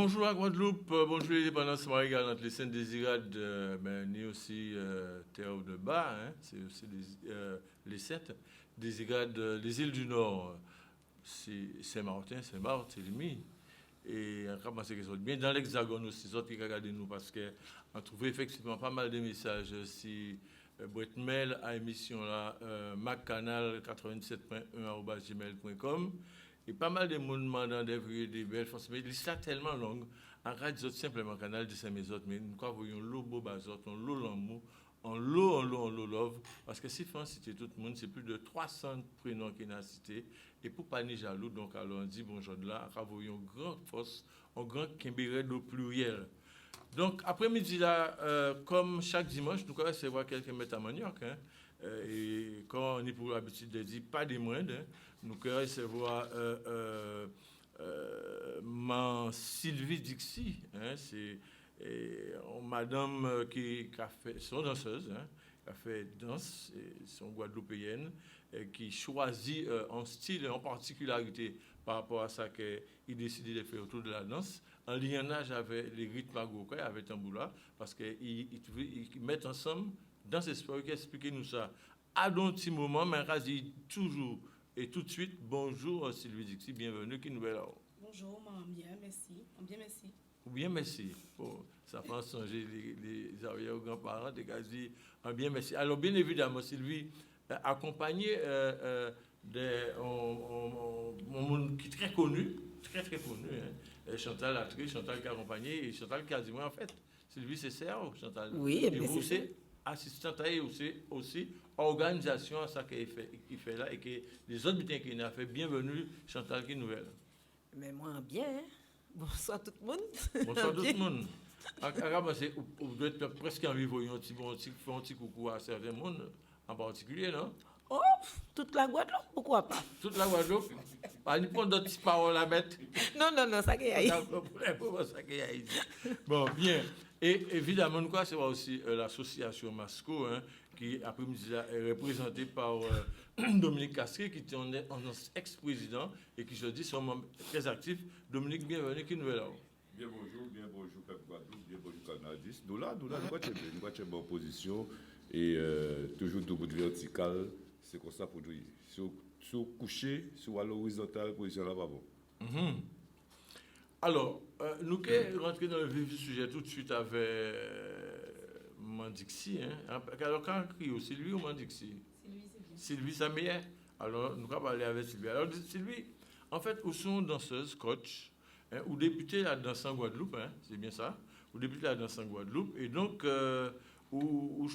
Bonjour à Guadeloupe, bonjour l'indépendance maritime entre les Saintes-Désirades, ni aussi Terre de Bas, hein, c'est aussi les Sept Désirades, les îles du Nord, c'est Saint-Martin, Saint-Barthélemy. Et encore, c'est bien dans l'Hexagone aussi, autres qui regardent nous parce qu'on trouve effectivement pas mal de messages si boîte mail à émission là, maccanal87.1@gmail.com. Et pas mal de monde demandant des belles forces. Mais l'histoire est tellement longue. En radio, simplement, canal de Saint-Mézot, mais nous voyons l'eau beau bazot, on l'eau l'amour, on l'eau love. Parce que si on citer tout le monde, c'est plus de 300 prénoms qui ont cité. Et pour pas ni jaloux, donc alors on dit bonjour de là, on voyons grande force, un grand Kimbéré au pluriel. Donc après-midi là, comme chaque dimanche, nous allons recevoir quelques mètres à manioc. Hein. Et quand on est pour l'habitude de dire pas des moindres, hein, nous allons recevoir Sylvie Dixie, hein, c'est madame qui a fait, son danseuse, hein, qui a fait danse, son guadeloupéenne, qui choisit un style, en particularité par rapport à ça qu'il décidé de faire autour de la danse, en lignage avec les rythmes agoukais, avec Tamboula, parce qu'ils mettent ensemble dans ces sports qui expliquent nous ça. À un petit moment, mais quasi toujours et tout de suite, bonjour Sylvie Dixie, bienvenue, qui nous est là. Bonjour, bien, merci. Bien, merci. Bien, merci. Oh, ça fait changer les arrière-grands-parents, des quasi bien, merci. Alors, bien évidemment, Sylvie, accompagnée mon monde qui est très connu, très connu, hein, Chantal Latry, Chantal qui a accompagné, et Chantal quasiment en fait. Sylvie, c'est ça, Chantal? Oui, et vous, c'est assistante et aussi organisation à ça qu'il fait là, et que les autres butins qu'il a fait, bienvenue, Chantal qui nouvelle. Mais moi, bien, hein? Bonsoir tout le monde. Bonsoir tout le monde. Vous devez être presque envie de voir un petit coucou à certains mondes, en particulier, non? Oh, toute la Guadeloupe, pourquoi pas? Toute la Guadeloupe? Pas ni prendre d'autres petites paroles à mettre. Non, ça qui est Bon, bien. Et évidemment, nous c'est aussi l'association Masco, hein, qui après-midi est représentée par Dominique Castry, qui est un ex-président et qui, je dis, sont membres très actifs. Dominique, bienvenue, qui nous est là. Bien bonjour, Peuple Guadeloupe, bien bonjour, Canadis. Nous là, nous sommes en position et toujours debout de vertical, c'est comme ça pour dire. Sur coucher, sur à l'horizontale, position là, pas bon. Alors, nous allons rentrer dans le vif du sujet tout de suite avec Mandixi. Hein. Alors, quand c'est lui ou Mandixi? Sylvie, ça m'est. Alors, nous allons parler avec Sylvie. Alors, Sylvie, en fait, où sont danseuses, coach, hein, ou député la danse en Guadeloupe, hein, c'est bien ça, ou député la danse en Guadeloupe, et donc, ou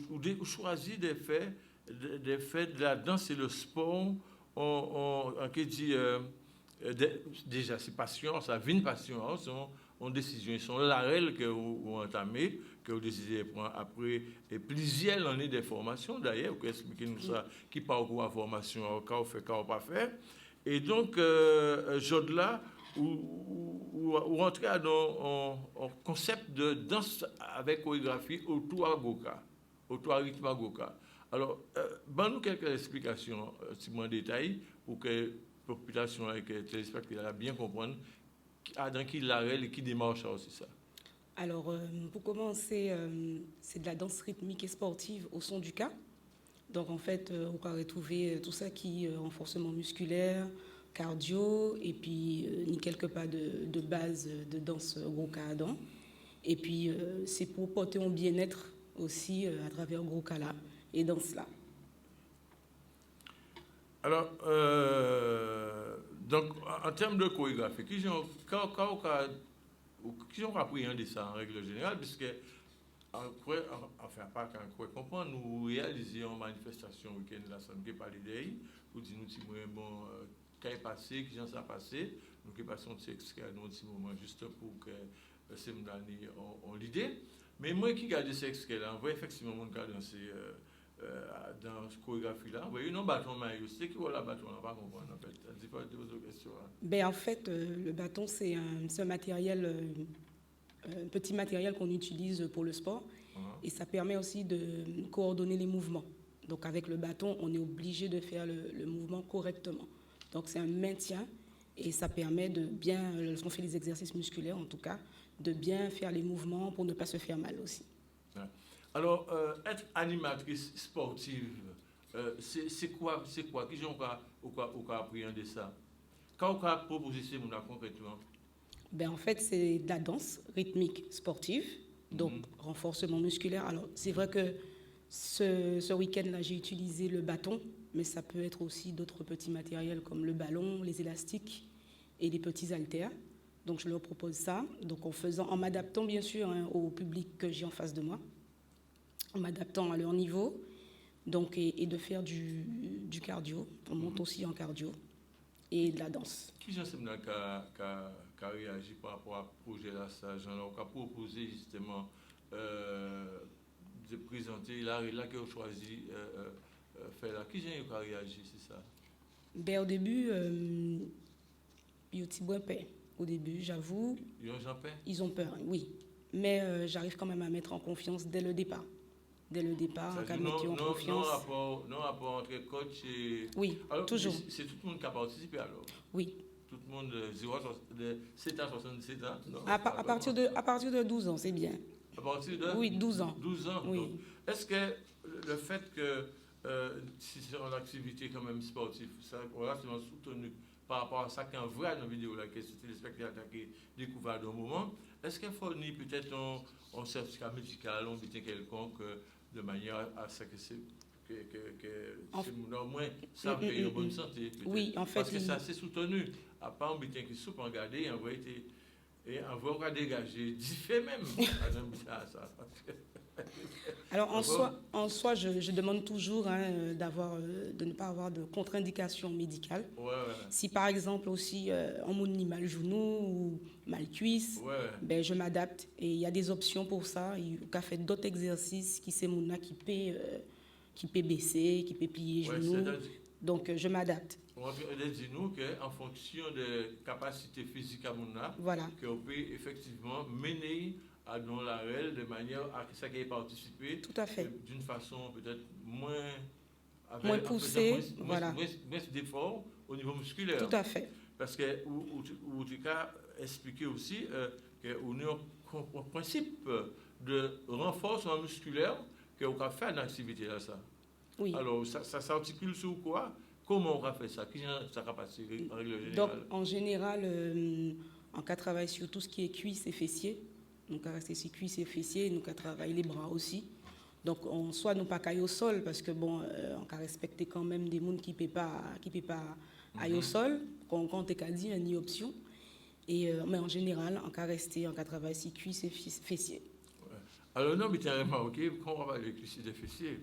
choisit des faits de la danse et le sport, on dit. Déjà, c'est passion, ça vient une passion, on décision, ils sont la règle que vous entamez, que vous décidez de prendre après plusieurs années de formation, d'ailleurs, vous expliquez nous ça, qui parcourt la formation, quand on fait, quand on pas fait. Et donc, là, où rentrer dans un concept de danse avec chorégraphie autour à Goka, autour à rythme à Goka. Alors, nous quelques explications, si moi en détail, pour que la population et que les téléspectateurs bien comprendre dans qui la règle et qui démarche aussi ça. Alors, pour commencer, c'est de la danse rythmique et sportive au son du cas. Donc, en fait, on va retrouver tout ça qui est renforcement musculaire, cardio, et puis quelques pas de base de danse gros cas dedans. Et puis, c'est pour porter un bien-être aussi à travers gros cas là et danse là. Alors, donc, en termes de chorégraphie, qui ont appris ça en règle générale, puisque, enfin, pas quand on comprend, nous réalisons une manifestation week-end la semaine qui parle d'idées, pour dire nous si bon, quand est passé, qui s'est passé, nous qui passons de extrait à un petit moment juste pour que ces années ont l'idée. Mais moi qui garde ces extraits-là, on voit effectivement mon cas dans cette chorégraphie-là. Vous voyez, non, bâton maillot, c'est qui va la bâton, on n'a pas compris en fait. Ça dit pas de vos questions. Ben, en fait, le bâton, c'est un matériel, un petit matériel qu'on utilise pour le sport. Et ça permet aussi de coordonner les mouvements. Donc, avec le bâton, on est obligé de faire le mouvement correctement. Donc, c'est un maintien Et ça permet de bien, lorsqu'on fait les exercices musculaires en tout cas, de bien faire les mouvements pour ne pas se faire mal aussi. Ouais. Alors, être animatrice sportive, c'est quoi? Qui j'en a appréhendé ça? Quand on a proposé ça concrètement? Ben, en fait, c'est de la danse rythmique sportive, donc renforcement musculaire. Alors, c'est vrai que ce week-end-là, j'ai utilisé le bâton, mais ça peut être aussi d'autres petits matériels comme le ballon, les élastiques et les petits haltères. Donc, je leur propose ça, donc en m'adaptant bien sûr au public que j'ai en face de moi, en m'adaptant à leur niveau, donc, et de faire du cardio. On monte aussi en cardio et de la danse. Qui j'en sais qui a réagi par rapport à ce projet-là, ça, Jean-Laurent, qui a proposé justement de présenter l'art et là qui a choisi faire là. Qui j'en a réagi, c'est ça? Ben, au début, ils ont petit moins peur. Au début, j'avoue. Ils ont peur, oui. Mais j'arrive quand même à mettre en confiance dès le départ. Dès le départ, en mettre en confiance. Non rapport entre coach et... Oui, alors, toujours. C'est tout le monde qui a participé alors? Oui. Tout le monde de 7 à 77 ans? Non, à partir de 12 ans, c'est bien. À partir de? Oui, 12 ans. 12 ans. Oui. Est-ce que le fait que si c'est une activité quand même sportive, ça relativement soutenu par rapport à ça qu'on voit dans la vidéo là, que c'était les spectateurs qui découvrent dans le moment, est-ce qu'il fournit peut-être un certificat médical, un bulletin quelconque, de manière à ce que c'est au moins ça paye en bonne santé? Oui, en fait. Parce que ça c'est soutenu. À part un bulletin qui soupe en garder, en vrai, et en vrai, dégager, diffé même. Ça. Alors en soi, je demande toujours de ne pas avoir de contre-indication médicale. Ouais. Si par exemple aussi on m'a mal genou ou mal cuisse, ben, je m'adapte. Et il y a des options pour ça. Il y a fait d'autres exercices qui c'est mon qui peut baisser, qui peut plier genou. Donc je m'adapte. On dit nous qu'en fonction de capacité physique à mon âge, voilà, qu'on peut effectivement mener dans la réelle de manière à ce qu'il ait participé. Tout à fait. D'une façon peut-être moins poussée, moins d'efforts au niveau musculaire. Tout à fait. Parce que ou tu as expliqué aussi qu'on a un principe de renforcement musculaire qu'on peut faire dans l'activité là ça. Oui. Alors ça s'articule sur quoi? Comment on a fait ça? Qui ça a passé en règle générale? Donc en général, on travaille sur tout ce qui est cuisses et fessiers. Donc, on reste sur cuisses et fessiers, nous, on travaille les bras aussi. Donc, on soit nous pas cailler au sol, parce que bon, on a respecté quand même des gens qui ne peuvent pas aller au sol, quand on dit, ni option. Et, mais en général, on a resté, on a travaillé sur cuisses et fessiers. Ouais. Alors, non, mais tu as remarqué, quand on va avec les cuisses et fessiers,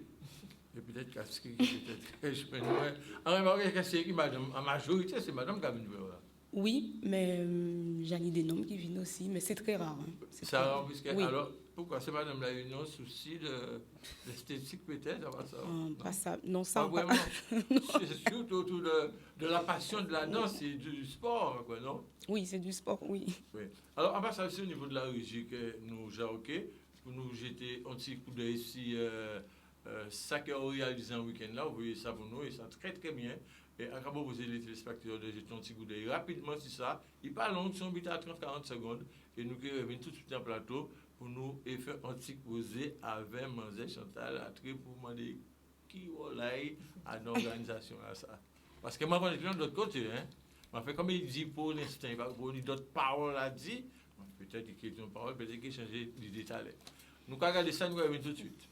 et peut-être qu'est-ce qui peut-être, je peux dire, on a remarqué que c'est madame, en majorité, c'est madame qui a venu là. Oui, mais j'en ai des noms qui viennent aussi, mais c'est très rare. Hein. C'est rare, puisque oui. Alors, pourquoi c'est madame là, une souci d'esthétique peut-être avant ça? Pas ça, non, ça pas vraiment. C'est surtout autour de la passion de la danse et du sport, quoi, non? Oui, c'est du sport, oui. Alors, on va ça aussi au niveau de la régie que nous gérons, pour nous jeter un petit coup d'œil ici, ça qu'on réalise un week-end là, vous voyez ça pour nous, et ça très très bien. Et à proposer les téléspectateurs de jeter un petit coup d'œil rapidement sur ça. Il parle long, si on bute à 30-40 secondes, et nous qui revenons tout de suite en plateau pour nous faire un petit causé avec Manzé Chantal à très pour demander qui est à l'organisation à ça. Parce que moi, je suis de l'autre côté, hein. Fait comme il dit pour l'instant, il va avoir d'autres paroles à dire. Peut-être qu'il y a une parole, peut-être qu'il a changé du détail. Nous allons regarder ça, nous revenons tout de suite.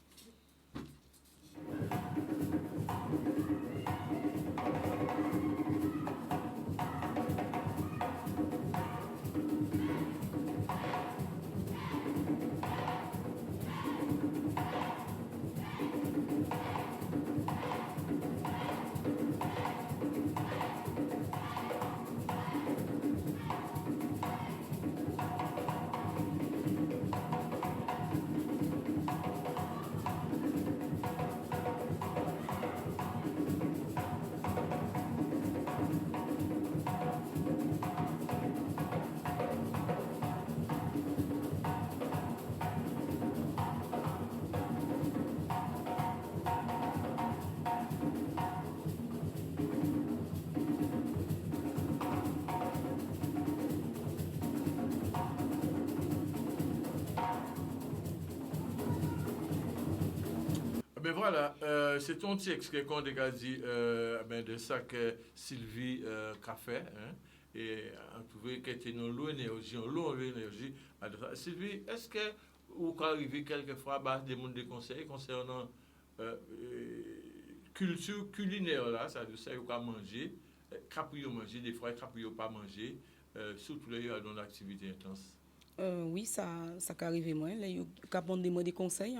voilà, c'est ton texte qu'on a dit de ça que Sylvie a fait. Hein, et on trouvait qu'elle était dans l'eau énergie, Sylvie, est-ce que vous arrivez quelquefois à des mondes de conseils concernant culture culinaire là, ça veut dire qu'on manger, caprio manger, des fois caprio pas manger, surtout là il y a dans l'activité intense. Oui, ça arrive moi. Là, il y a des conseils,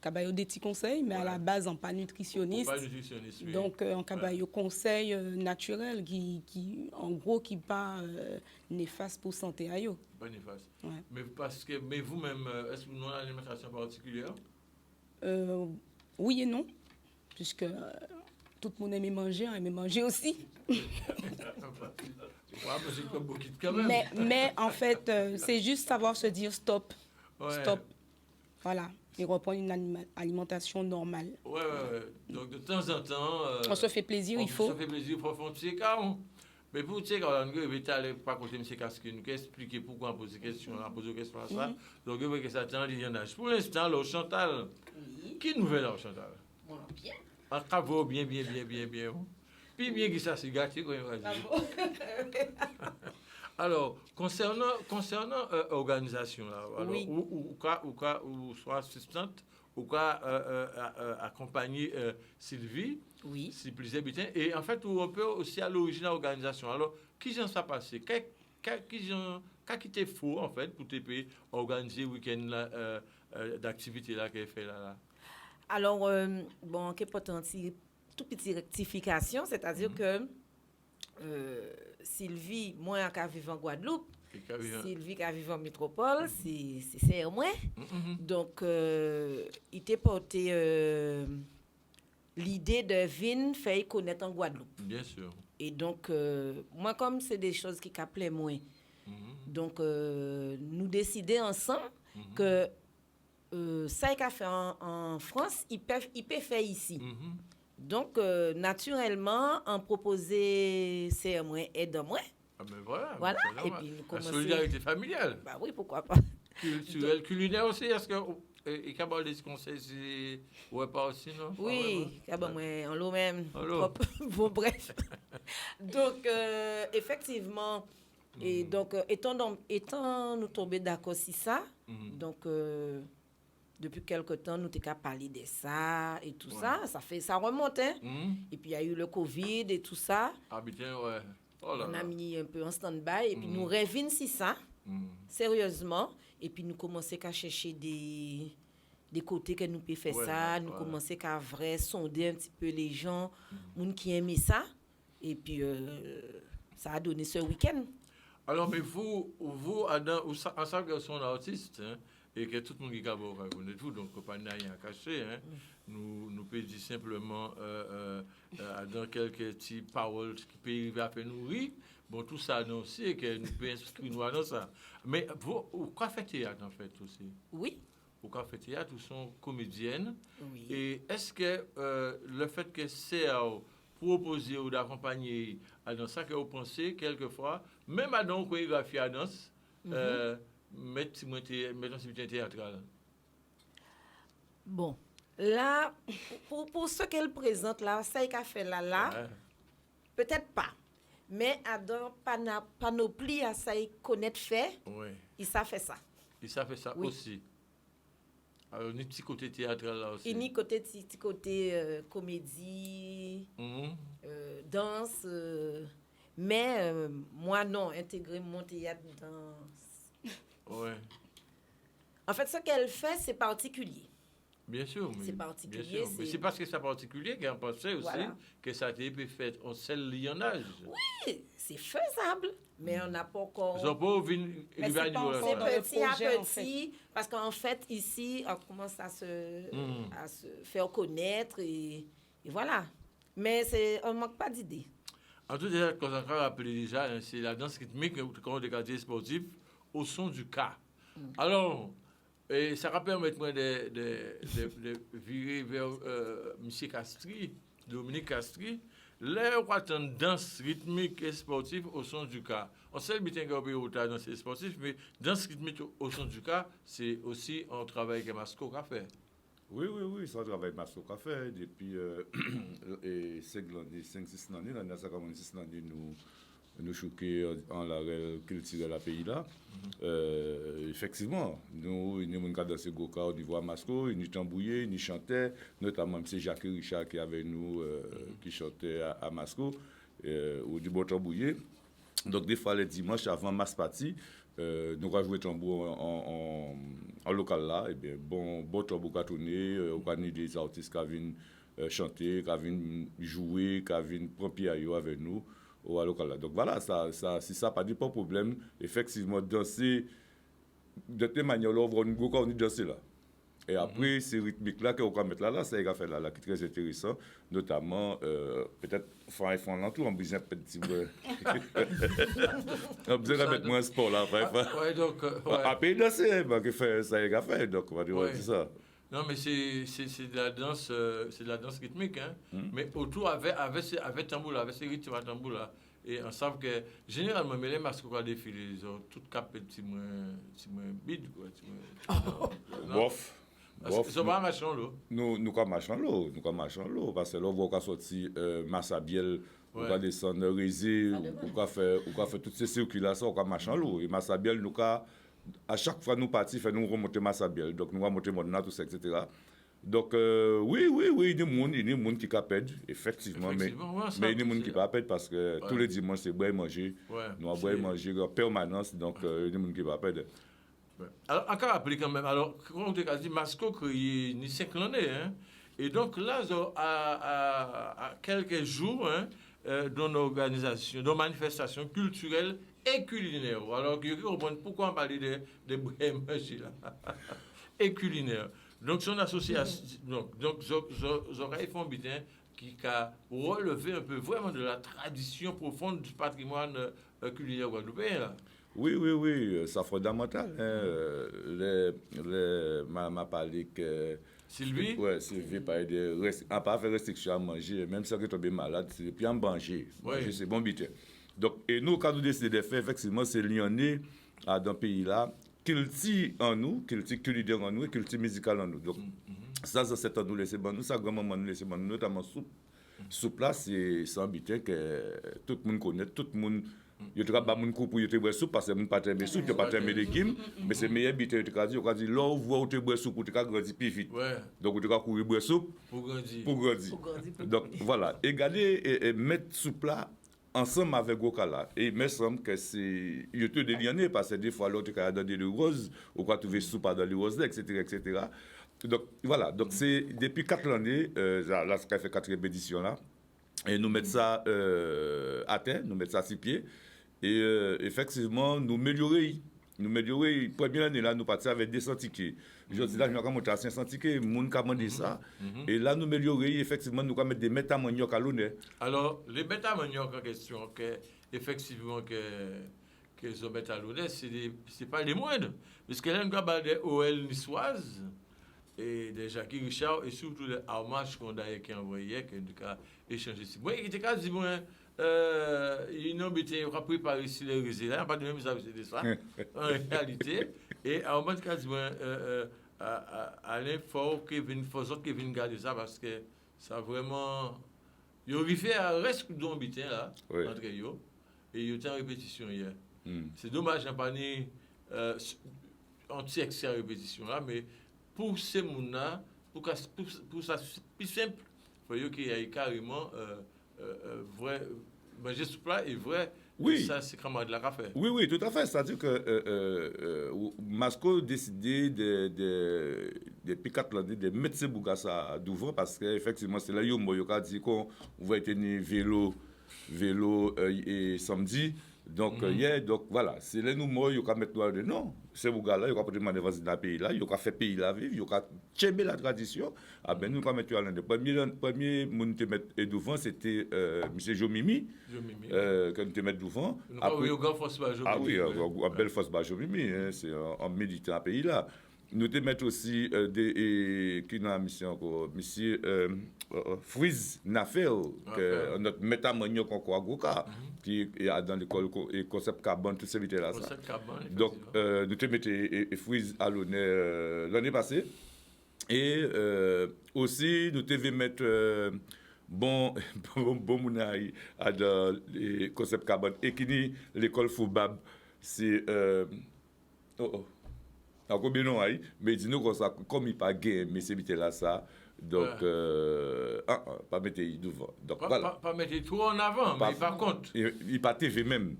des petits conseils, mais à la base, en pas nutritionniste. Pas nutritionniste, oui. Donc, en conseil naturel qui, en gros, qui pas néfaste pour santé à yo. Pas néfaste. Ouais. Mais vous-même, est-ce que vous avez une alimentation particulière? Oui et non, puisque tout le monde aime manger aussi. Mais en fait, c'est juste savoir se dire stop. Ouais. Stop. Voilà. Et reprendre une alimentation normale. Ouais. Donc, de temps en temps... on se fait plaisir, il faut. On se fait plaisir pour faire un petit écart. Mais pour dire qu'on va aller pas côté M. Casque, nous expliquer pourquoi on pose des questions, on pose des questions à ça. Donc, je veux que ça tient il y en a. Pour l'instant, là, Chantal, qui nouvelle là, Chantal? Bien. Un caveau bien. Puis bien que ça se gâte, quand il va dire. Alors, concernant l'organisation, Oui. ou soit assistante, ou accompagner Sylvie, Oui. si plus habitants, et en fait, on peut aussi à l'origine de l'organisation. Alors, qui j'en ça passé? Qu'est-ce qui était faux, en fait, pour te organiser le week-end d'activité là qu'elle fait là? Alors, bon, qu'est tout petit rectification, c'est-à-dire que Sylvie, moi, qui vivre en Guadeloupe, Sylvie qui vivre en métropole, c'est moi. Donc, il t'a porté l'idée de venir faire connaître en Guadeloupe. Bien sûr. Et donc, moi, comme c'est des choses qui m'appelaient moins, donc, nous décidons ensemble que ça qu'il a fait en France, il peut faire ici. Donc, naturellement, on proposait c'est moi aide moi. Ah ben voilà. Et puis nous la solidarité familiale. Bah oui, pourquoi pas. Culturelle, culinaire aussi, est-ce que et qu'à des conseils ouais pas aussi non? Oui, moi en l'eau même. Allô. Bon bref. Donc effectivement et donc étant nous tombés d'accord sur ça, donc depuis quelque temps, nous t'ai qu'à parler de ça et tout ça. Ça remonte, hein. Et puis, il y a eu le Covid et tout ça. Ah, bien, ouais. Oh là on a là. mis un peu en stand-by. Et puis, nous revenons sur ça, sérieusement. Et puis, nous commençons à chercher des côtés que nous pouvons faire ça. Nous commençons à vrai sonder un petit peu les gens, gens qui aiment ça. Et puis, ça a donné ce week-end. Alors, mais vous en savez que sont artistes, hein, et que tout le monde qui a reconnaît vous, donc pas rien à cacher. Hein. Nous pouvons dire simplement dans quelques petites paroles qui peuvent arriver à faire nourrir. Bon, tout ça annoncé et que nous pouvons inscrire dans ça. Mais vous, quoi fait théâtre en fait aussi? Oui. Pourquoi fait théâtre, vous sont comédiennes. Oui. Et est-ce que le fait que c'est proposer ou d'accompagner à dans ça que vous pensez quelquefois, même à dans chorégraphie à danse, mettre en activité théâtrale? Bon, là, pour ce qu'elle présente là, ça qu'elle fait là, peut-être pas. Mais dans panoplie à ça connaître fait, il ça fait ça. Il ça fait ça aussi. Alors, ni petit côté théâtral là aussi. Et ni côté comédie, danse. Mais moi, non, intégrer mon théâtre danse. Ouais. En fait, ce qu'elle fait, c'est particulier. Bien sûr. C'est particulier. Bien sûr. Mais c'est parce que c'est particulier qu'elle pensait aussi que ça a été fait en seul lionnage. Oui, c'est faisable. Mais on n'a pas encore... Ils n'ont pas vu c'est petit à petit, parce qu'en fait, ici, on commence à se faire connaître et voilà. Mais on ne manque pas d'idées. En tout cas, quand on a rappelé déjà, c'est la danse rythmique qu'on a des quartiers sportifs au son du cas. Alors, ça va permettre moi de virer vers M. Castri, Dominique Castri. Là, on a une danse rythmique et sportive au son du cas. On sait bien qu'on peut y danse sportive, mais danse rythmique au son du cas, c'est aussi un travail que Masco a fait. Oui, ça travaille Masco qu'a fait depuis 5-6 années, dans 6 années, nous choquer en la culture de la pays là. Effectivement, nous avons dansé Goka au niveau à Masco, nous tambouillé, nous chantait, notamment M. Jacques Richard qui est avec nous, qui chantait à Masco, ou du bon tambouillé. Donc, des fois, les dimanches avant Mass Party, nous avons joué tambour en local là, et bien, bon tambour qui a tourné, on a des artistes qui viennent chanter, qui viennent jouer, qui viennent prendre pied avec nous au local là. Donc voilà, si ça pas de problème, effectivement, danser de telle manière là, on va danser là. Et après, ces rythmiques-là qu'on va mettre là, ça va faire là, qui est très intéressant, notamment, peut-être, faire l'entour, on a besoin petit peu. On a besoin de mettre moins sport là, Ouais, donc. Après, danser, ça va faire, donc on va dire c'est ça. Non, mais c'est de la danse, rythmique, hein. Mais autour, avec tambour là, avec ces rythmes à tambour là. Et on sait que, généralement, mais les masques qu'on a défilé, ils ont tout capé petit moins bide, quoi. Bof. Ils ne sont pas marchés l'eau. Nous marchons l'eau, parce que là, on va sortir Massabielle, on va descendre Rézé, on va faire toutes ces circulations, on va marcher l'eau. Et Massabielle, à chaque fois nous partons, nous remonter Massabielle, donc nous remonter Modena, tout ça, etc. Donc, oui, il y a des gens qui capèdent, effectivement, mais il y a des gens qui ne capèdent parce que tous les dimanches, c'est boire et manger. Nous avons boire et manger en permanence, donc il y a des gens qui capèdent. Alors, encore rappeler quand même, alors, comme on a dit, Masco créé ni 5 années, hein, et donc là, à quelques jours, hein, dans nos organisations, dans manifestations culturelles et culinaires. Alors, pourquoi on parle de boire manger là et culinaires. Donc, son association, donc, Zoraï Fonbitin, qui a relevé un peu vraiment de la tradition profonde du patrimoine culinaire guadeloupéen, là. Oui, c'est fondamental. M'a parlé que. Sylvie? Oui, Sylvie parlait de. Pas faire restriction à manger, même si on est tombé malade, c'est puis en manger. Manger, c'est bon, bité. Donc, et nous, quand nous décidons de faire, effectivement, c'est lyonnais dans le pays là, culture en nous, culture culinaire en nous et culture musicale en nous. Donc, ça, c'est à nous laisser bon, nous, ça, grand-maman nous laisser bon, notamment soupe. Soupe là, c'est habituel que tout le monde connaît, tout le monde. Je ne sais pas si pour te boire soupe parce que je ne pas aimer soupe, je ne pas aimer légumes, mais c'est meilleur bité de dire, on dit là où vous te boire soupe pour te grandir plus vite. Donc tu vas courir boire soupe pour grandir. Donc voilà, et garder et mettre soupe là ensemble avec Gokala. Et il me semble que c'est il te déliané parce que des fois l'autre quand dans des roses ou quand trouver soupe dans les roses etc. Donc voilà, donc c'est depuis 4 années là ça fait 4e édition là. Et nous mettons ça à terre, nous mettons ça sur pied. Et effectivement, nous améliorer. Première année, là, nous partions avec 200 tickets. Je dis là, nous avons monté à 500 tickets, nous avons demandé ça. Et là, nous améliorer, effectivement, nous avons mettre des métamaniacs à l'honneur. Alors, les métamaniacs en question, effectivement, que les ont mis à l'honneur, ce n'est pas les moindres. Parce que là, nous avons des OL niçoises, et des Jacques Richard, et surtout les hommages qu'on a envoyés, que nous avons échangé. Moi, il était quasiment. Ils ont préparé ici les résidents, pas de même ça, c'est ça, en réalité. Et en mode quasiment à l'effort Kevin garder ça parce que ça vraiment. Ils ont arrivé à reste d'ambité là, entre eux, et ils ont été en répétition hier. C'est dommage, j'ai pas ni anti-excès en répétition là, mais pour ces gens-là, pour ça plus simple, il faut qu'il y ait carrément. Vrai, manger soupe là est vrai. Oui. Ça, c'est comment de la café. Oui, tout à fait. C'est-à-dire que Masco a décidé depuis 4 ans de mettre ces bougassa devant parce qu'effectivement, c'est là où a dit qu'on va tenir vélo et samedi. Donc, donc voilà, c'est là où il va mettre noir de non. Ces bougassa-là, il va pas demander dans le pays là, il va faire pays là vivre, il va tchéber la tradition. Ah ben, nous, quand mettre à l'un premier monde te mettre devant, c'était M. Jomimi. Quand nous te mettre devant. Après, à belle force Jomimi, c'est en méditant à pays là. Nous te mettre aussi qui dans la mission encore, M. Friz Nafel, notre métamaniac encore à Goka, qui est dans l'école et concept carbone, tout ça, là. Donc, nous te mettons Friz à l'honneur l'année passée. Et aussi, nous devons mettre bon mounaï à dans les concepts carbone. Et qui dit l'école Foubab, c'est. Encore bien non, mais dis-nous comme il pas gagné, mais c'est là ça. Donc, pas mettre devant. Donc, voilà. Pas mettre tout en avant, mais par contre. Il pas TV même.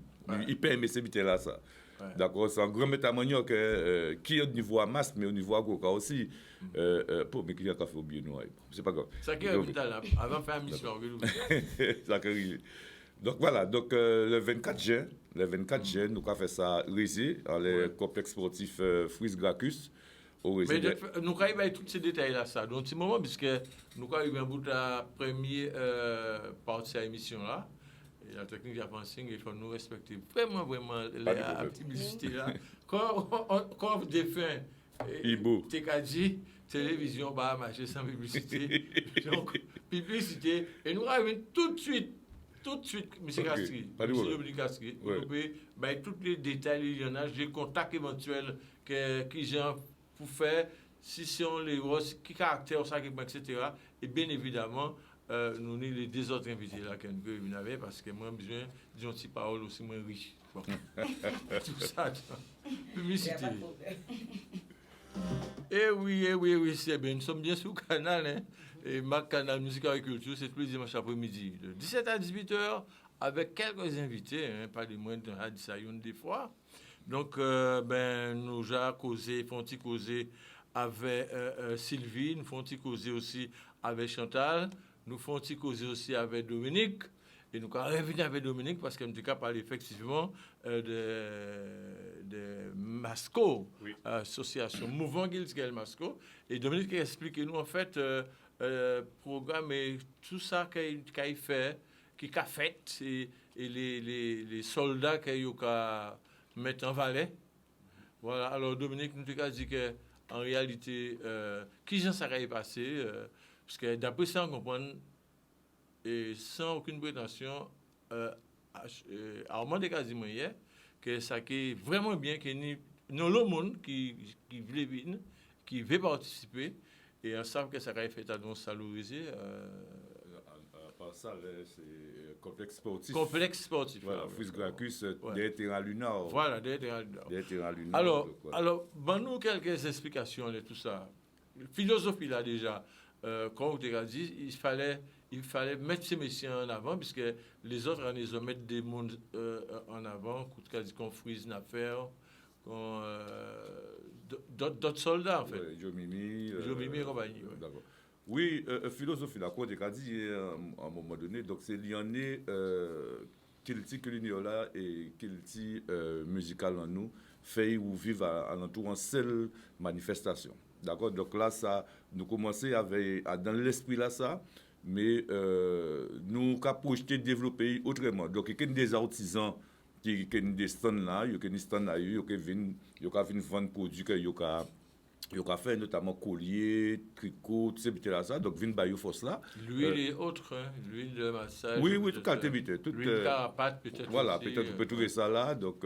Il peut aimer ces là ça. Ouais. D'accord, c'est un grand métamaniac qui est au niveau à masse, mais au niveau à Goka aussi. Pour mais qui a fait au bien nous, c'est pas grave. Ça qui est vital avant de faire une mission. Ça qui arrive. Donc voilà, donc le 24 juin, nous avons fait ça Rézé, dans le complexe sportif Frise Gracchus. Mais nous avons eu tous ces détails-là, ça. Donc, c'est moment, puisque nous avons eu un bout de la première partie de l'émission-là. Et la technique d'avancing, il faut nous respecter vraiment la publicité là. Quand on défait TKG, télévision, bah, marcher sans publicité. Donc, publicité. Et nous avons tout de suite, M. Castri, M. Dominique Castri, tous les détails, il y en a, j'ai contact éventuel qui j'ai pour faire, si c'est les roses, qui caractère, ça, etc. Et bien évidemment, nous avons les deux autres invités là que nous avons parce que moi, j'ai besoin d'une petite parole aussi moins riche. Bon. Tout ça, publicité. Eh oui, c'est bien. Nous sommes bien sur le canal, hein. Et ma canal Musique et Culture, c'est tous les dimanches après-midi, de 17 à 18h, avec quelques invités, hein, pas des moins de Hadissayoun des fois. Donc, nous avons causé, font-ils causer avec Sylvie, nous font-ils causer aussi avec Chantal, nous font-ils causer aussi avec Dominique. Et nous avons revenir avec Dominique parce que nous avons parlé effectivement de Masco, association Mouvement Gilsgel Masco. Et Dominique a expliqué nous en fait programme et tout ça qu'il fait, qu'il a fait, et les soldats qu'il a mettre en valet. Voilà. Alors Dominique nous a dit que en réalité, qui j'en serait passé, parce que d'après ça on comprend. Et sans aucune prétention, Armand de Quasiment hier, que ça qui est vraiment bien, que nous le monde qui veut venir, qui veut participer, et on sait que ça va fait à nous saloriser. Par ça, c'est complexe sportif. Complexe sportif. Voilà, Frise Gracchus, des terrains lunaires. Voilà, des terrains lunaires. Alors, nous quelques explications de tout ça. Philosophie là déjà, comme tu as dit, il fallait mettre ces messieurs en avant, puisque les autres, ils ont mis des mondes en avant, qu'on frise une affaire, d'autres soldats, en fait. Ouais, Joe Mimi et compagnie. Ouais. D'accord. Oui, philosophie, la Cour des dit à un moment donné, donc c'est l'année qu'il dit que l'union là et qu'il dit musical en nous, fait ou vivre à l'entour en seule manifestation. D'accord, donc là, ça, nous commençons avec, dans l'esprit là, ça. Mais nous avons projeté développer autrement. Donc, il y a des artisans qui ont des stands là, il y a des stands là, il y a des vendre produits qu'il y a fait, notamment colliers, tricots, tout ça, là, ça. Donc, viennent bailler force là. L'huile et autres, hein, l'huile de massage. Oui, tout qualité. L'huile de carapate, peut-être. Voilà, aussi, peut-être on peut trouver ça là. Donc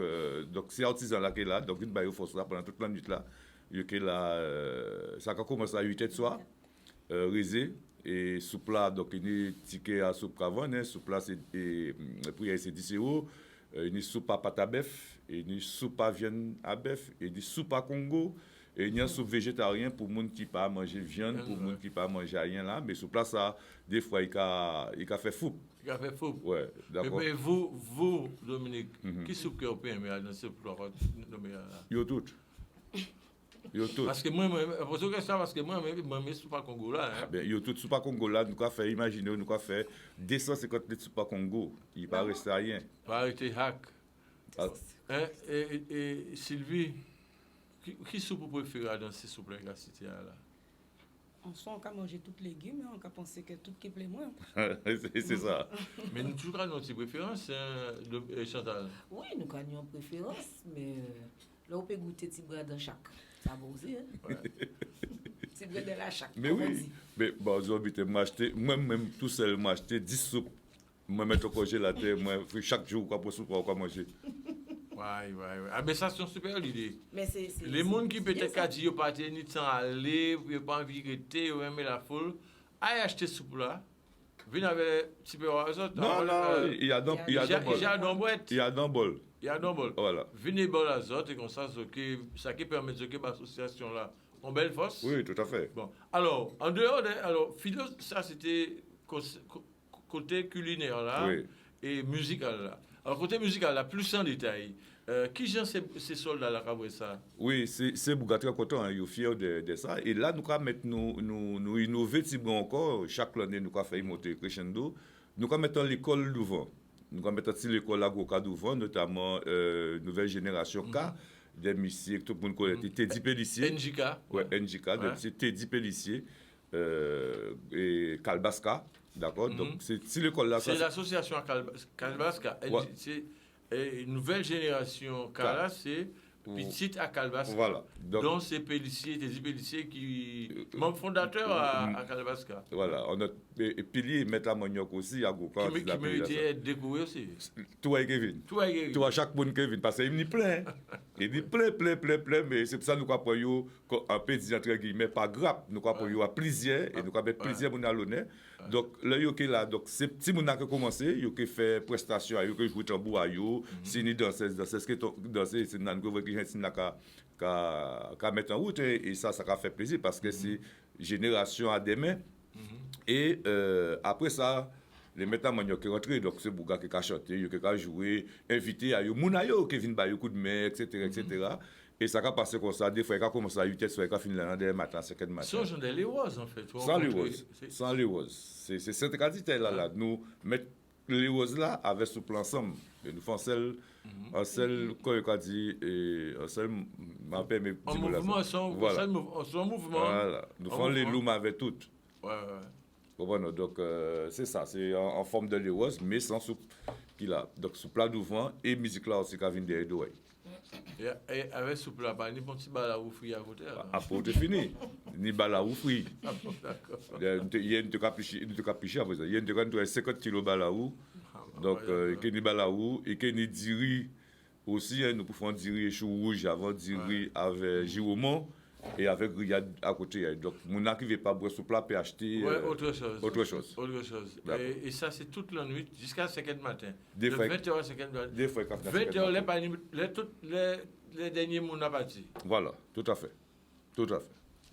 c'est artisan là qui est là. Donc, viennent bailler force là pendant toute la nuit là. Il y a là, ça a commencé à 8h de soir, Rézé. Et sous plat, donc il y a des tickets à soupe avant, sous plat c'est 10 euros, il y a soupe à pâte à bœuf, il y a soupe à viande à bœuf, il y a soupe à Congo, et il y a soupe végétarien pour les gens qui ne pas manger viande, pour les gens qui ne pas manger rien là, mais sous plat ça, des fois il a fait fou. Il a fait fou. Ouais, d'accord. Mais vous Dominique, qui soupe que vous pouvez mettre dans ce plat? Yo tout. Parce que moi, je suis pas Congo là. Hein. Ben, yo tout Super Congo là, nous avons fait, imaginez, nous avons fait 250 litres Super Congo. Il ne va pas rester rien. Pas arrêter hack. Hein? Et Sylvie, qui soupe vous préférez dans ces soupes là cité là? En soi, on peut manger tous les légumes, on peut penser que tout qui plaît moins. C'est ça. Mais nous toujours notre préférence, Chantal. Oui, nous avons une préférence, mais là on peut goûter petit bras dans chaque. Ça va aussi, hein? C'est de la chaque. Mais oui, mais bon, j'ai m'acheter, moi-même tout seul, m'acheter 10 soupes. Moi, mettre au congélateur, moi, chaque jour, quoi, pour soupe, quoi manger. Ouais. Ah, mais ça, c'est une super idée. Mais c'est Les gens qui bien peut-être ça. dit qu'ils n'ont pas ni de temps aller, ils n'ont pas envie de rester, ils aiment la foule, aillez acheter ce soupe-là. Venez avec un petit peu aux autres. Non, il y a dans Il y a bol. dans boîte. Il y a dans bol. Il y a dans bol. Voilà. Venez bol à autres et comme ça, ça qui permet de que l'association là en belle force. Oui, tout à fait. Bon, alors, en dehors de. Alors, philo, ça c'était côté culinaire là Oui. et musical là. Alors, côté musical là, plus en détail, qui gère ces soldats là qui ça? Oui, c'est Bouga très content, hein, il est fier de ça. Et là, nous allons mettre nous innover si bon encore. Chaque année, nous allons faire monter crescendo. Nous allons mettre l'école d'ouvant. Nous allons mettre aussi l'école Agoka d'ouvant, notamment nouvelle génération K, des messieurs que tout le monde connaît. Teddy Pellissier. NJK. Ouais, NJK, Ouais. c'est Teddy Pellissier et Kalbaska. D'accord? Donc, si l'école là. C'est ça, l'association Calbasca. Ouais. C'est une nouvelle génération. Cala, c'est petite à Calbasca. Voilà. Donc, c'est Pellissier, des Pellissier qui membre fondateur à Calbasca. Voilà. On a et Pili et Meta Mognoc aussi, à Goka. Qui méritait d'être découvert aussi. Toi et Kevin. Toi, chaque monde Kevin, parce qu'il y a plein. Il y a plein, mais c'est pour ça que nous avons un peu dit entre guillemets, pas grave, nous avons à plaisir, et nous avons plaisir pour nous à l'honneur. Donc, là, il y a là, donc, c'est petit monde qui a commencé, il y a fait prestation, il y a joué tambour à eux, c'est une danseuse, c'est une nouvelle qui a mettre en route, et ça a fait plaisir parce que c'est génération à demain. Et après ça, les mettants qui sont rentrés, donc c'est Bouga qui a chanté, qui a joué, invité à eux, Mounayo qui vient bailler un coup de main, etc. Et ça a passé comme ça, des fois, il a commencé à 8h, soit il a fini le matin, 5h du matin. Ce sont des roses, en fait. Sans les roses. C'est cette quantité là. Nous mettons les roses là avec ce plan ensemble. Et nous faisons un seul, comme il a dit, un seul, un mouvement, voilà. mouvement. Voilà. Nous faisons les loups avec toutes. Ouais. Bon, donc, c'est ça, c'est en forme de léos, mais sans soupe qu'il a. Donc, sous plat d'ouvant et musique là aussi, qui vient derrière d'oreille. Et avec ce plat, pas ni bon petit bala ou fruit à côté. Après, c'est fini. Ni bala ou fruit. D'accord. Il y a une capiche après ça. Il y a une 50 kg bala ou. Donc, il y a une bala ou, et il y a une diri aussi. Nous pouvons dire chou rouge avant diri avec giromon. Et avec grillade à côté. Donc, mon n'arrive pas à boire ce plat peut acheter autre chose. Et ça, c'est toute la nuit jusqu'à 5h du matin. De 20h à 5h du matin. Des fois, 20h, les derniers mots n'ont pas dit. Voilà, tout à fait.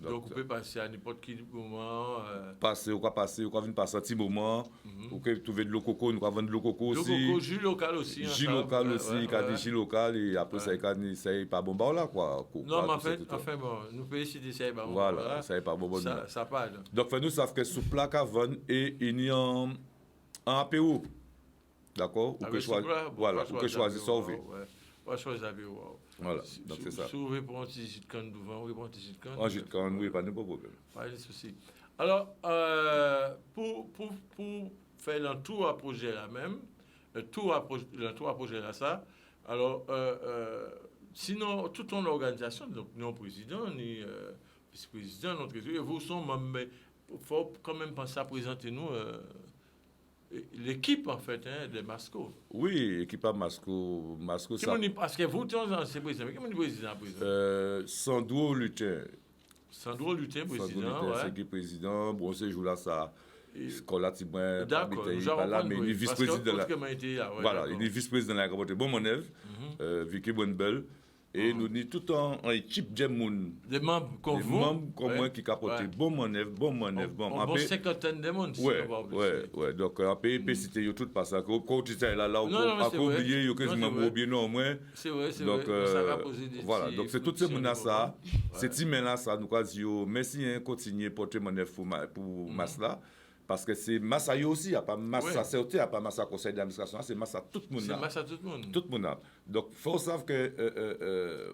Donc, vous pouvez passer à n'importe quel moment. Passer, ou quoi venir passer un petit moment. Ou que trouver de l'eau coco, nous avons de l'eau coco aussi. Le jus local aussi. Jus local aussi, quand des jus local, et après ça, ça n'est pas bon là, quoi. Non, mais en fait, bon, nous pouvons essayer d'essayer. Voilà, ça n'est pas bon. Ça parle. Donc, nous savons que ce plat qu'avant, et il y a un apéro. D'accord? Ou que choisir sauver. On va choisir l'apéro. Voilà, donc c'est ça. Si vous voulez prendre un petit jus de canne devant, vous prenez un petit jus de canne. Un jus de canne, oui, pas de problème. Pas de souci. Alors, pour faire l'entour à projet là même, l'entour à projet là ça, alors, sinon, toute ton organisation, donc non président, ni vice-président, non trésorier, vous sont membres, il faut quand même penser à présenter nous l'équipe en fait des Masco. Oui, l'équipe à Masco ça. Parce que vous, c'est président, mais comment est président à présent? Sandro Lutin. Sandro Lutin, président. C'est qui président. Bon, ce jour-là, ça. D'accord, mais il est vice-président là. Voilà, il est vice-président là. Bon Monève, Vicky Bonbel. Et nous sommes tout en équipe de monde. Des membres comme vous. Des membres comme moi qui capotent. Bon Monève. Bon cinquantaine de monde. Ouais. Donc, en PEP, c'était tout parce que quand tu étais là, on a oublié, il y a quasiment oublié, non, moins. C'est vrai. Donc, voilà. Donc, c'est tout ce monde ça. C'est ce là ça, nous avons dit, merci, continuer à porter Monève pour Masla. Parce que c'est Massa aussi, il n'y a pas Massa COT, il n'y a pas Massa Conseil d'administration, c'est Massa tout le monde. C'est Massa tout le monde. Tout le monde. Donc, il faut savoir que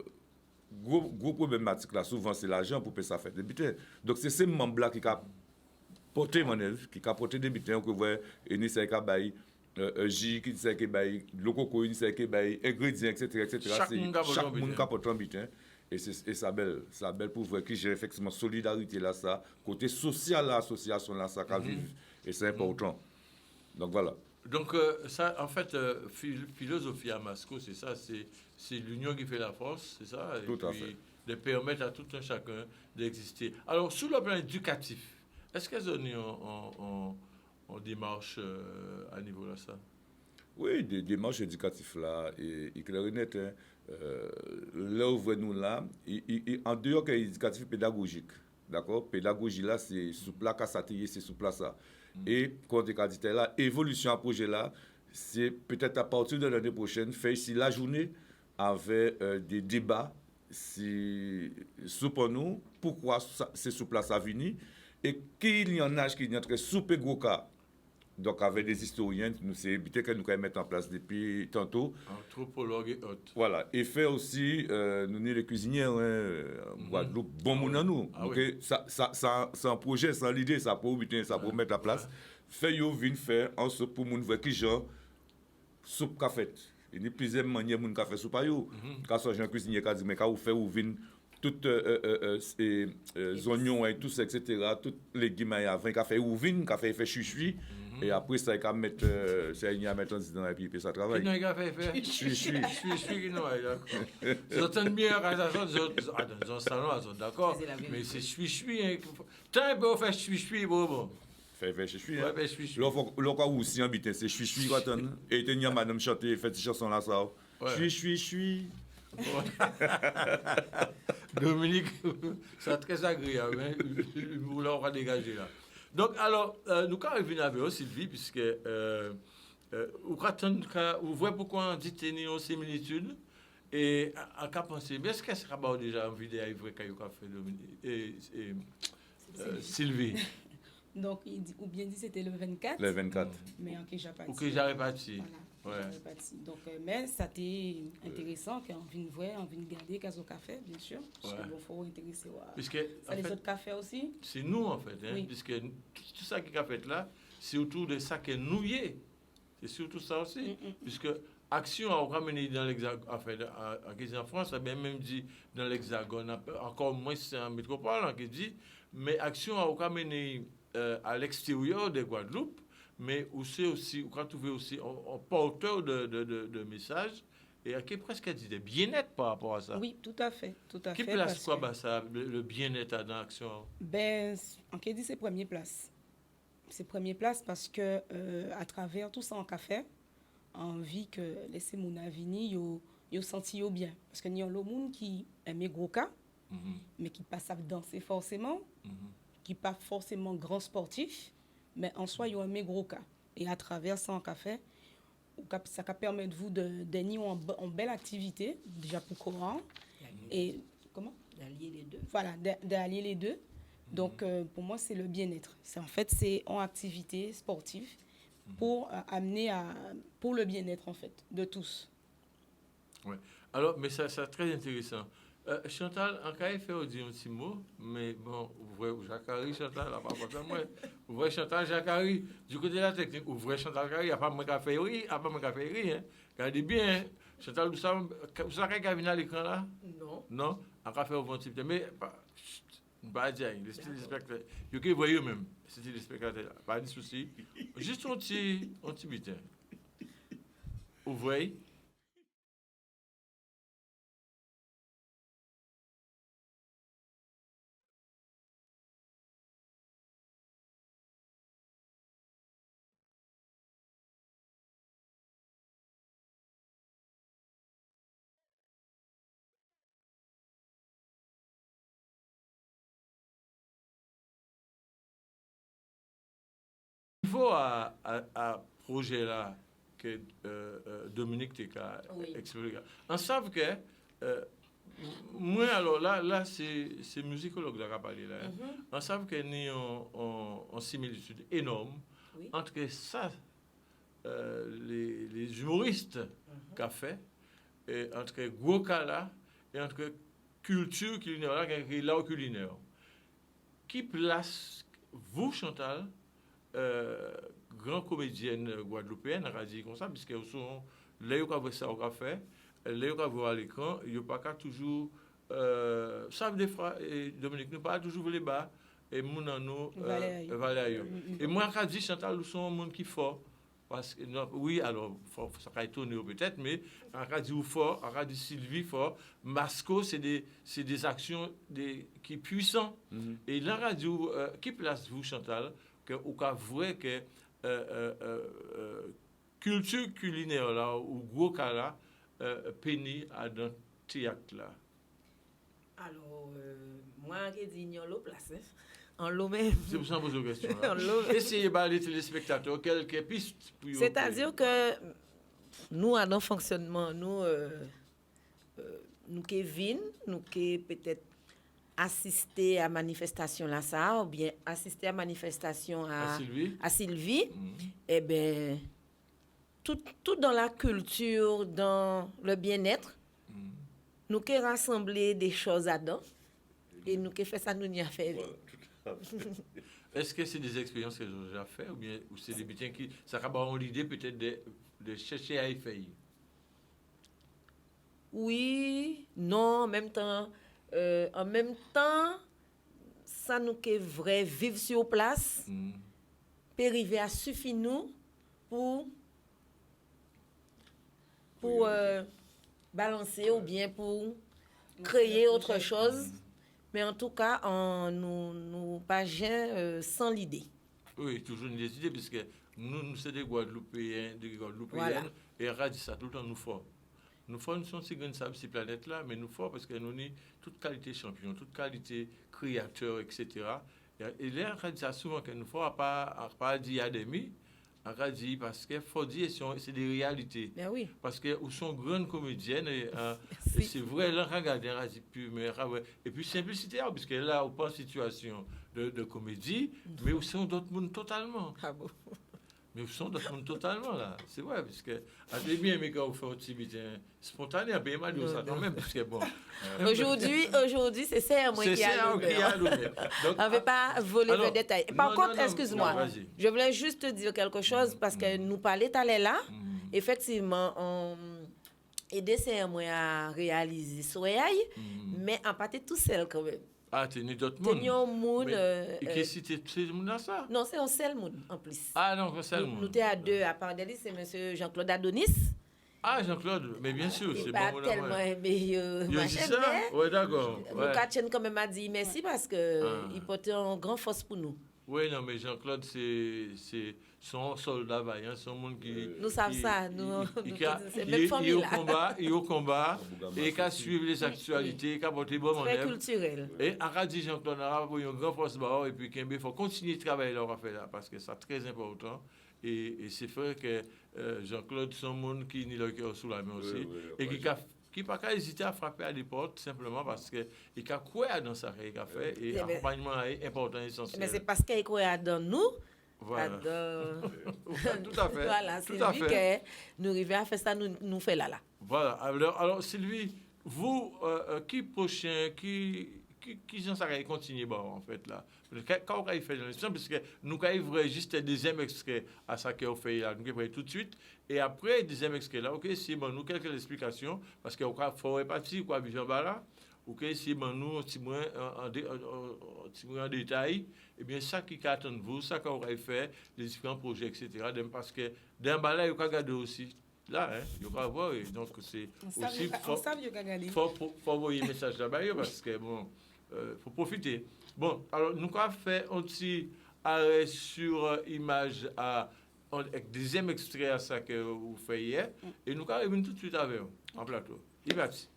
gros problématique là, souvent, c'est l'argent pour payer ça fait débuter. Donc, c'est ces membres-là qui ont porté mon œuvre, qui ont porté des butins, que vous voyez, et ni c'est qu'à bailler, J, qui c'est qu'à bailler, le coco, ni c'est qu'à bailler, ingrédients, etc. Chaque monde a porté un butin. Et ça belle pour voir que j'ai effectivement solidarité là ça côté social l'association là ça qui vivre et c'est important. Donc voilà. Donc, ça, en fait, philosophie à Masco, c'est ça, c'est l'union qui fait la force, c'est ça, et Tout à puis fait. de permettre à tout un chacun d'exister. Alors, sur le plan éducatif, est-ce qu'elles ont mis en démarche à niveau là, ça? Oui, des démarches éducatives là, et clair et net, hein, là où nous là, en dehors que éducatif pédagogique, d'accord? Pédagogie là, c'est sous plat cassatier, c'est sous plat ça. Et quand on dit là, évolution à projet là, c'est peut-être à partir de l'année prochaine, faire ici la journée avec des débats pour nous, pourquoi c'est sous place à venir, et qu'il y en a qui y a très soupe gros cas. Donc, avec des historiens, nous c'est évité que nous allons mettre en place depuis tantôt. Anthropologue et autres. Voilà. Et faire aussi, nous sommes les cuisiniers, Guadeloupe, bon monde à nous. Ah Donc, oui. c'est un projet, c'est l'idée, ça pour éviter, ça pour mettre en place. Faire, yo, vin faire, en ce pour moun voir qui genre, soupe qu'a fait. Il y a plusieurs manières moun qu'a fait soupe à yo. Quand ce genre cuisinier qu'a dit, mais quand vous faites, vous vin, toutes oignons et tout ça, etc., toutes les légumes à vin, qu'a fait, ou vin, qu'a fait chuchui. Et après, ça, il y a mettre, dans la pipe et ça Qui travaille. n'a pas fait? Suis. Qui n'a pas. Ils entendent bien l'organisation, dans un salon, ils sont d'accord. C'est la vérité. Mais c'est suis. Tant que vous faites suis, bon. Fait suis. Ouais, ben, suis. L'autre aussi en bitin, c'est suis quand on. Et il y a madame chanter, fait cette chanson là, ça. Ouais. Suis. Dominique, c'est très agréable. Hein? Vous l'aurez dégagé là. Donc, alors, nous arrivons avec vous, Sylvie, puisque vous voyez pourquoi on dit tenir aux similitudes et à quoi penser. Mais est-ce qu'elle sera déjà en vidéo à vrai qu'il a fait Dominique Sylvie? Donc, ou bien dit c'était le 24. Le 24. Mais en Kéja parti. Ou que j'arrive parti. Voilà. Ouais. Donc, mais ça a été intéressant qu'on vienne voir, on vienne garder Caso Café, bien sûr. Parce Ouais. qu'il faut intéresser. Puisque, Ça, en les fait, autres cafés aussi. c'est nous, en fait. Hein, Oui. puisque tout ça qui a fait là, c'est autour de ça que nous y est. C'est surtout ça aussi. Puisque action a ramené dans l'Hexagone, en France, a bien même dit dans l'Hexagone, encore moins c'est en métropole, hein, qui dit, mais action a ramené à l'extérieur de Guadeloupe, mais aussi, on peut trouver aussi un porteur de messages et qui est presque dit de bien-être par rapport à ça. Oui, tout à fait. Qui place quoi bah, ça, le bien-être dans l'action? Ben, en dit c'est première place. C'est première place parce que à travers tout ça en café, envie que laisser mon avenir yo senti yo bien parce que n'y a le monde qui aime gros cas mais qui pas savent danser forcément qui pas forcément grand sportif mais en soi yo aime gros cas et à travers ça en café ça permet de vous de en belle activité déjà pour Coran et comment D'allier les deux. voilà d'allier les deux donc pour moi c'est le bien-être c'est en activité sportive pour amener pour le bien-être en fait de tous. Ouais. Alors, mais ça c'est très intéressant. Chantal, en cas fait dire un petit mot, mais bon, ouvrez Jacques-Harry, Chantal, là, pas pour moi. Ouvrez Chantal, Jacques-Harry, du côté de la technique, ouvrez Chantal, il n'y a pas de café, oui, il n'y a pas de café, hein. Regardez bien, hein. Chantal, vous savez qu'il y a à l'écran là? Non. Non? En café au ventre, mais pas dire, les téléspectateurs, vous voyez même, c'est les téléspectateurs, pas de souci. Juste un petit bitin. Ouvrez. Niveau à projet là que Dominique t'a expliqué. On sait que moi alors là c'est musicologue qui a parlé là. On sait qu'il y a une similitude énorme entre ça les humoristes qu'a fait et entre Guokala et entre culture culinaire et l'art culinaire. Qui place vous Chantal grand comédienne guadeloupéenne, on va dire comme ça, puisque sont là où on ça au café, là où on voit à l'écran, il n'y a pas qu'à toujours savent des fois Dominique nous pas toujours les bas et mon nous Valérie. Et moi quand dit Chantal nous sommes un monde qui fort Parce que, non, oui, alors, ça va étonner peut-être, mais en radio fort, en radio Sylvie fort, Masco, c'est des actions qui sont puissantes. Et la radio, qui place vous, Chantal, que vous voyez que culture culinaire là, ou gros cas là, péni à dans théâtre là. Alors, moi, je dis non, l'eau place. En l'eau même. C'est pour ça que je pose la question. En l'eau. Essayez de les téléspectateurs quelques pistes. C'est-à-dire que nous, à notre fonctionnement, nous Kevin, nous qui peut-être assister à manifestation là ça, ou bien assister à manifestation à Sylvie, eh bien, tout dans la culture, dans le bien-être, nous qui rassembler des choses à-dedans, et nous qui fait ça, nous n'y a fait. Est-ce que c'est des expériences que j'ai déjà fait ou bien ou c'est des bêtises qui ça a l'idée peut-être de chercher à y faire? Oui, non, en même temps, ça nous qui vrai vivre sur place, peut arriver à suffire nous pour balancer ou bien pour créer autre chose. Mais en tout cas, nous pas sans l'idée. Oui, toujours une idée, parce que nous sommes des Guadeloupéens, Voilà. et on dit ça tout le temps, nous forts. Nous sommes si grands sur cette planète-là, mais nous forts parce que nous avons toute qualité champion, toute qualité créateur, etc. Et là, on dit ça souvent que nous forts, pas dire à demi, on dit parce que faut dire c'est des réalités. Ben oui. Parce que vous sont grandes comédiennes et c'est vrai, là, regardez, et puis simplicité, parce que là, on pense situation de comédie, mais vous sont d'autres mondes totalement. Ah bon? Mais vous sont d'autres mondes totalement, là. C'est vrai, parce que, c'est bien, mais quand vous faites un petit bitin spontané, un peu mal de ça quand même, parce que bon. Aujourd'hui, c'est ça, moi, qui a l'honneur. On ne veut pas voler le détail. Par contre, excuse-moi, je voulais juste te dire quelque chose, parce que nous parler tout à l'heure, effectivement, aider c'est moi à réaliser Soleil, mais en partie tout seul quand même. Ah, tu es d'autres mondes. Tu es un monde. Et qu'est-ce que c'est le monde dans ça? Non, c'est un seul monde en plus. Ah, non, c'est un seul monde. Nous sommes à deux. À part d'elle, c'est M. Jean-Claude Adonis. Ah, Jean-Claude, mais bien sûr, c'est pas bon. Tellement aimé. Il a dit ça? Oui, d'accord. Nous, quand même, a dit merci parce qu'il portait un grand force pour nous. Oui, non, mais Jean-Claude, c'est son soldat vaillant, son monde qui... Nous savons ça, c'est il même famille là. Il est au combat, et qui a suivi les actualités, qui a porté bon en très culturel. Et a dit Jean-Claude a eu un grand force barre, et puis il faut continuer de travailler leur affaire là, parce que c'est très important. Et c'est vrai que Jean-Claude, son monde qui n'est le cœur sous la main aussi, et qui n'a pas hésité à frapper à des portes simplement parce qu'il a quoi dans sa qu'il a fait et l'accompagnement est important et essentiel. Mais c'est parce qu'il croit dans nous. Voilà. Tout à fait. Voilà, c'est lui que nous arrivons à faire ça, nous fait là. Voilà. Alors Sylvie, vous, qui prochain, qui j'en sais continuer en fait là. Quand on fait l'émission, parce que nous avons juste un deuxième extrait à ça qu'on fait là, nous avons tout de suite. Et après, deuxième extrait là, ok, si nous quelques explications, parce qu'il faut répartir quoi, Vision Bara, ok, si nous, un petit moins en détail, et bien ça qui attend vous, ça qu'on va faire, les différents projets, etc. Parce que dans le balai, il faut regarder aussi. Là, il faut voir, donc c'est aussi, faut envoyer un message là-bas, parce que bon, faut profiter. Bon, alors nous avons fait un petit arrêt sur image avec deuxième extrait à ça que vous faites hier, et nous allons revenir tout de suite avec vous, en plateau. Il va y.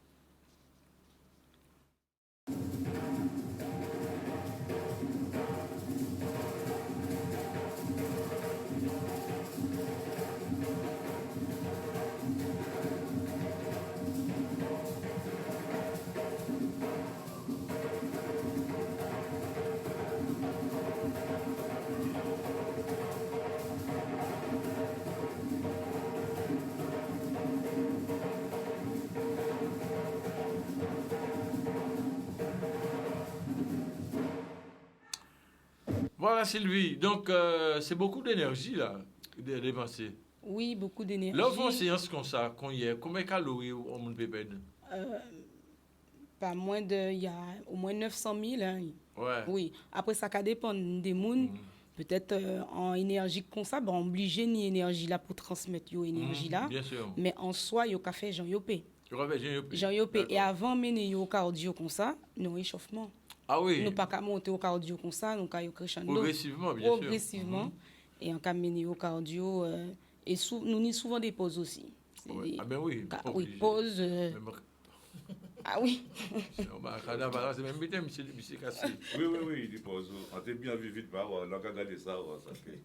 Voilà Sylvie, donc c'est beaucoup d'énergie là, de dépenser. Oui, beaucoup d'énergie. Là, on séance comme ça, combien de calories on peut perdre? Pas moins de, il y a au moins 900 000. Hein. Ouais. Oui, après ça dépend des mouns. Peut-être en énergie comme ça, bon, obligé ni énergie là pour transmettre yo énergie là. Bien sûr. Mais en soi, yo ka fait Jean Yopé. Jean Yopé. Et D'accord. avant mener yo au cardio comme ça, nous échauffement. Ah oui. Nous pas qu'à monter au cardio comme ça, nous qu'à crescendo. Progressivement, bien sûr. Progressivement. Et en qu'à mener au cardio et nous ni souvent des pauses aussi. Ouais. Ah ben oui. Oui, pause. Même- Ah oui. c'est même bien, monsieur cassé. Oui, il dit pause. On t'a bien vu vite, bah, on a regardé ça, ça fait.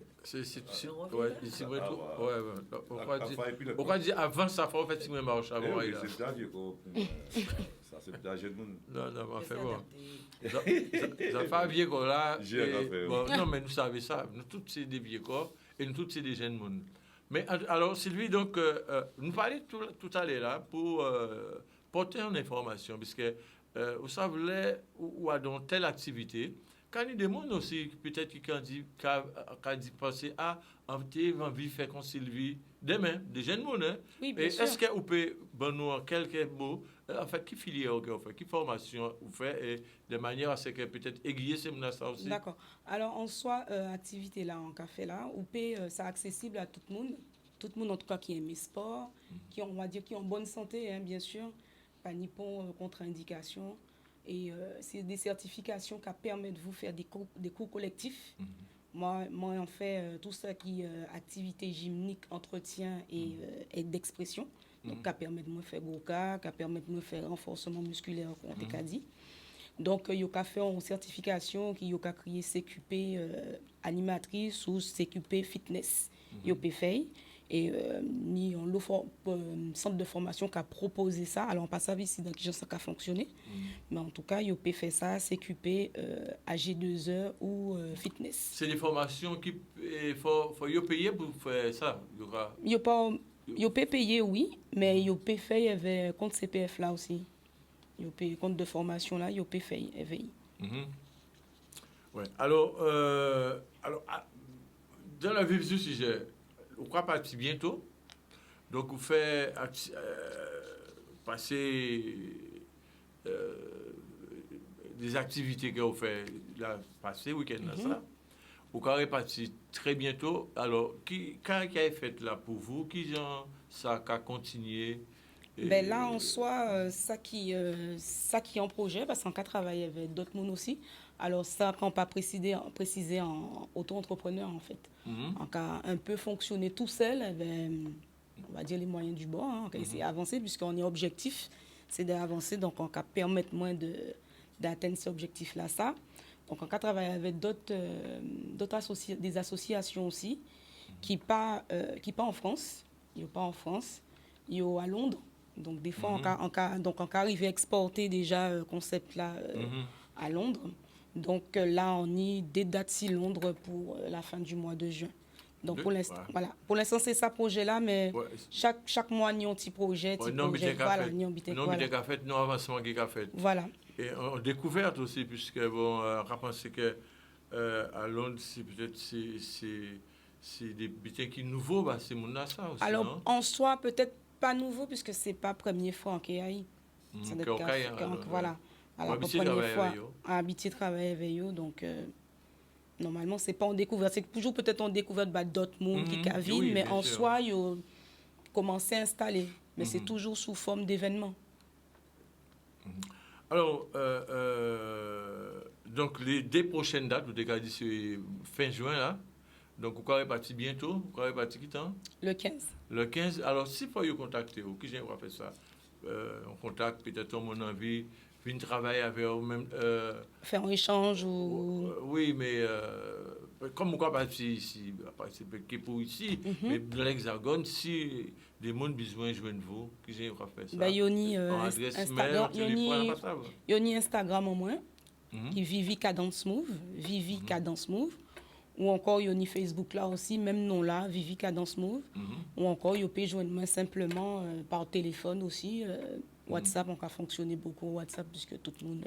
Ouais, ici, ouais, ouais. On va dire avant ça, faut faire une marche avant. Oui, c'est bien vieux qu'on. Ça, c'est bien jeune monde. Non, enfin bon. Ça fait un vieux corps là. J'ai rien à faire. Bon, non, mais nous savons ça. Nous tous, c'est des vieux corps et nous tous, c'est des jeunes monde. Mais alors, Sylvie, donc, nous parlions tout à l'heure là pour porter une information, parce que vous savez, ou dans telle activité, quand il y a des gens aussi, peut-être qui ont dit penser à envie de faire comme Sylvie, demain, des jeunes gens, hein? Oui, bien Et sûr. est-ce que vous pouvez nous en quelques mots, en fait, qui filière vous faites, qui formation vous faites, et de manière à ce que peut-être aiguiller ces menaces aussi? D'accord. Alors, en soi, activité là, en café là, c'est accessible à tout le monde. Tout le monde, en tout cas, qui aime le sport, qui ont, on va dire, qui ont bonne santé, hein, bien sûr, pas ni pour contre-indication. Et c'est des certifications qui permettent de vous faire des cours collectifs. Moi, on fait tout ça qui est activité gymnique, entretien et d'expression. Donc, qui permet de me faire goka, qui permet de me faire renforcement musculaire, comme on t'a dit. Donc, il y a fait une certification qui a créé CQP animatrice ou CQP fitness. Il y a fait. Et ni on le centre de formation qui a proposé ça. Alors, on ne sait pas ici dans quel ça a fonctionné. Mais en tout cas, il a fait ça, CQP, AG2E ou fitness. C'est des formations qui faut payer pour faire ça. Il a payé, oui, mais il a fait avec compte CPF là aussi. Il a payé compte de formation là, il a fait EVI. Ouais. Alors, dans la vue du sujet, on croit partir bientôt. Donc, vous faites passer des activités que vous faites là, passer week-end là, ça. Vous allez partir très bientôt. Alors, qu'est-ce qui a fait là pour vous? Qui genre ça a continué? Ben là, en soi, ça qui est en projet, parce qu'on a travaillé avec d'autres monde aussi. Alors, ça, quand on pas précisé en auto-entrepreneur, en fait. On a un peu fonctionné tout seul, avec, on va dire, les moyens du bord. On a essayé d'avancer, puisqu'on est objectif, c'est d'avancer. Donc, on va permettre moins d'atteindre ces objectifs-là, ça. Donc, on a travaillé avec des associations aussi, qui pas en France. Il n'y a pas en France. Il y a à Londres. Donc, des fois, on arrive à exporter déjà le concept là à Londres. Donc, là, on y des dates si Londres pour la fin du mois de juin. Donc, pour l'instant, voilà. Pour l'instant, c'est ça projet-là, mais chaque mois, il y a un petit projet. Voilà, non, avancement qui a fait. Voilà. Et en découverte aussi, puisque, bon, on pense que à Londres, c'est peut-être c'est des butins qui sont nouveaux, bah, c'est mon ça aussi. Alors, non? en soi, peut-être pas nouveau, puisque c'est pas la première fois en KAI. Voilà. Alors, la première fois, habitué travailler avec eux, donc normalement, c'est pas en découverte. C'est toujours peut-être en découverte d'autres mondes qui vivent, mais en soi, ils ont commencé à installer. Mais c'est toujours sous forme d'événements. Alors, donc, les 2 prochaines dates, vous avez dit c'est fin juin, là. Donc, vous allez partir bientôt. Vous allez partir qui temps? Le 15. Le 15. Alors, si vous contacter, qui j'ai fait ça? On contacte peut-être mon envie, venir travailler avec eux même. Faire un échange ou. Oui, mais comme on va partir ici, c'est pour ici, mais dans l'Hexagone, si des gens ont besoin de joindre vous, qui j'ai fait ça? Ben, il y a Instagram, Instagram au moins, qui Vivi Cadence Move, Vivi Cadence Move. Ou encore, il y a Facebook là aussi, même nom là, Vivi Cadence Move. Ou encore, il peut joindre moi simplement par téléphone aussi. WhatsApp, on a fonctionné beaucoup WhatsApp, puisque tout le monde.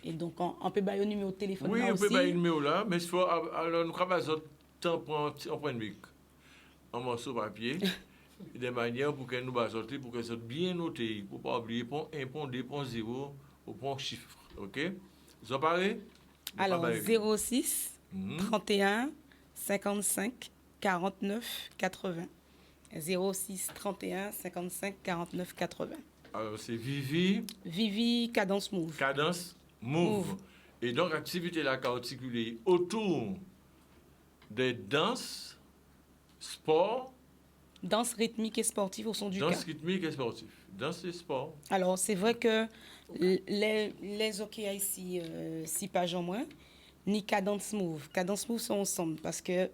Et donc, on peut bailler un numéro de téléphone oui, là aussi. Oui, on peut bailler un numéro là, mais il faut. Alors, nous avons besoin de temps pour un bic, un morceau de papier, de manière pour que nous sortir, pour que ça soit bien noté, pour ne pas oublier point 1, point 2, point 0, ou point chiffre. OK? Vous en parlez? Alors, 06 31 55 49 80. 06 31 55 49 80. Alors, c'est Vivi. Vivi Cadence Move. Cadence Move. Et donc, l'activité là qui est articulée autour des danses, sport, Danse rythmique et sportive au son du danse cas. rythmique et sportive. Danse et sport. Alors, c'est vrai que les OK ici, 6 pages en moins, ni Cadence Move. Cadence Move sont ensemble parce que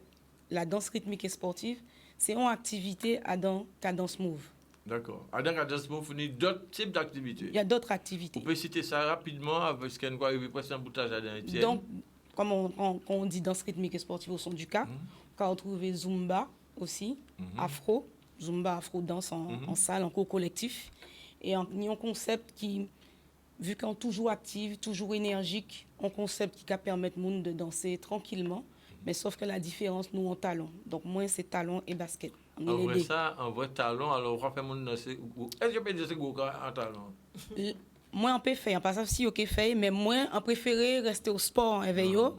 la danse rythmique et sportive, c'est une activité à dans Cadence Move. D'accord. Dans Cadence Move, il y a d'autres types d'activités. Il y a d'autres activités. Vous pouvez citer ça rapidement parce qu'on va arriver presque un boutage à Étienne. Donc, comme on dit danse rythmique et sportive au son du cas, on va retrouver Zumba aussi, Afro, Zumba, Afro, danse en salle, en cours collectif. Et il y a un concept qui, vu qu'on est toujours actif, toujours énergique, un concept qui va permettre aux gens de danser tranquillement, mais sauf que la différence, nous, en talon. Donc, moins c'est talon et basket. En vrai, ça, en vrai, talon, alors on va faire mon danser. Est-ce que je peux dire que c'est en talon? Moi, on peut faire, pas ça si OK fait, mais moi, on préfère rester au sport en éveillot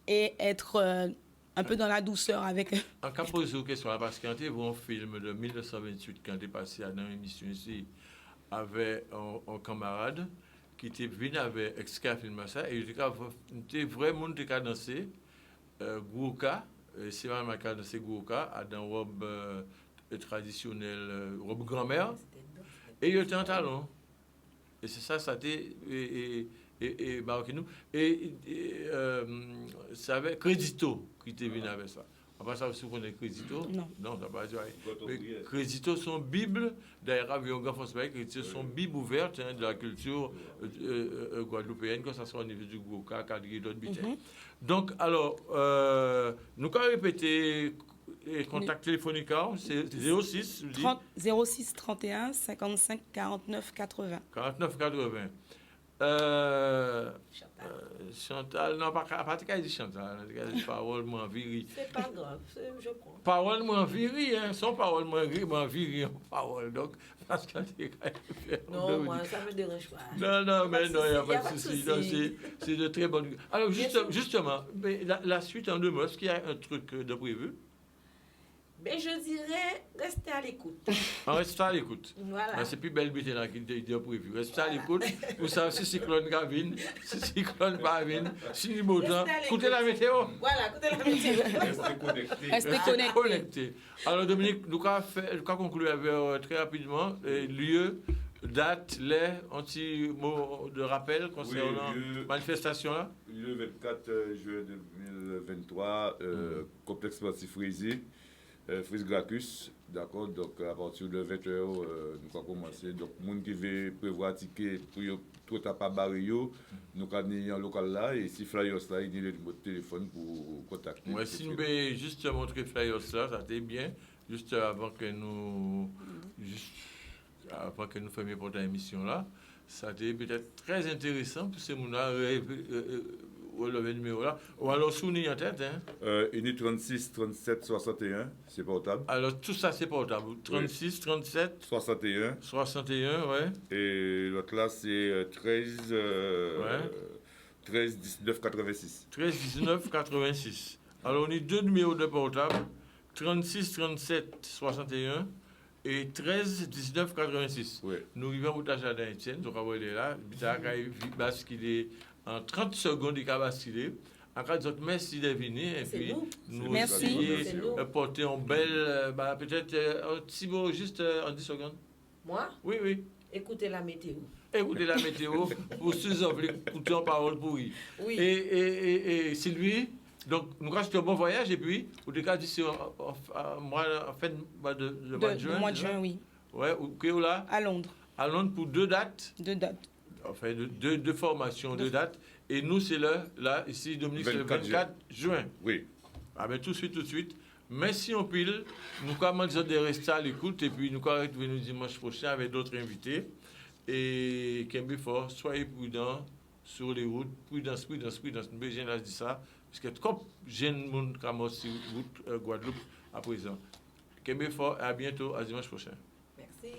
et être un peu dans la douceur avec. En cas posé une question, parce qu'il y a un film de 1928 qui est passé dans une émission ici avec un camarade qui était venu avec extra film ça et il était vraiment dansé Gouka, c'est vraiment dansé Gouka dans robe traditionnelle, robe grand-mère et il était en talon. Et c'est ça, ça a été baroque nous. Et ça avait Crédito qui était venu avec ça. Après ça, vous connaissez Crédito? Non, ça va pas. Crédito sont Bible, d'ailleurs, il y a un grand français, Crédito sont Bible ouvertes de la culture guadeloupéenne, que ce soit au niveau du Gouka, Cadri, d'autres bitains. Donc, alors, nous allons répéter. Et contact téléphonique, c'est 06 06 31 55 49 80. 49 80. Chantal, non, pas de dit Chantal, parole moins viril. C'est pas grave, je prends. Parole moins viril, hein, son parole moins viril, parole. Donc, parce que non, moi, ça me dérange pas. Non, mais non, il n'y a pas de souci. C'est de très bonnes. Alors, justement, la suite en deux mots, est-ce qu'il y a un truc de prévu? Mais je dirais, restez à l'écoute. Restez à l'écoute. Voilà. C'est plus belle bête là qui est prévu. Restez à l'écoute. Vous savez si cyclone Gavin, si cyclone Gavin, si beau temps. Écoutez la météo. Voilà, écoutez la météo. Restez connectés. Alors Dominique, nous allons conclure avec très rapidement lieu, date, les anti-mots de rappel concernant la manifestation là. Le 24 juin 2023, complexe sportif Frisé. Frise Gracchus, d'accord, donc à partir de 20h, nous allons commencer. Donc, les gens qui veulent prévoir un ticket pour tout taper barrio, nous allons venir en local là, et si flyers là, il y a le numéro de téléphone pour contacter. Oui, si nous pouvons juste montrer flyers là, ça t'est bien, juste avant que nous fermions pour l'émission là, ça t'est peut-être très intéressant pour ces gens-là. Le numéro là. Ou alors souvenir en tête. Il est 36 37 61, c'est portable. Alors tout ça c'est portable. 36 37 61. 61, ouais. Et l'autre là c'est 13 19 86. 13 19 86. Alors on a deux numéros de portable. 36 37 61 et 13 19 86. Ouais. Nous vivons au Jardin Étienne, donc on est là. Parce qu'il est en 30 secondes, il va basculer. Encore d'autres, merci de venir. Et puis, nous essayer de porter un bel. Peut-être un petit mot, juste en 10 secondes. Moi? Oui. Écoutez la météo. Écoutez la météo pour sous-enlever, écouter en parole pourrie. Oui. Et Sylvie, donc, nous restons un bon voyage. Et puis, au cas d'ici, en fin de mois de juin. Mois de juin, oui. Ouais, où là? À Londres. À Londres pour 2 dates. 2 dates. Enfin, deux formations, 2 dates. Et nous, c'est là, ici, Dominique, c'est le 24 juin. Oui. Ah ben, tout de suite. Merci en pile. Nous commençons de rester à l'écoute. Et puis, nous allons revenir dimanche prochain avec d'autres invités. Et, Kembe Fort, soyez prudents sur les routes. Prudence. Nous besoin de dire ça. Parce que comme jeune monde commence sur route Guadeloupe à présent. Kembe Fort, à bientôt, à dimanche prochain. Merci.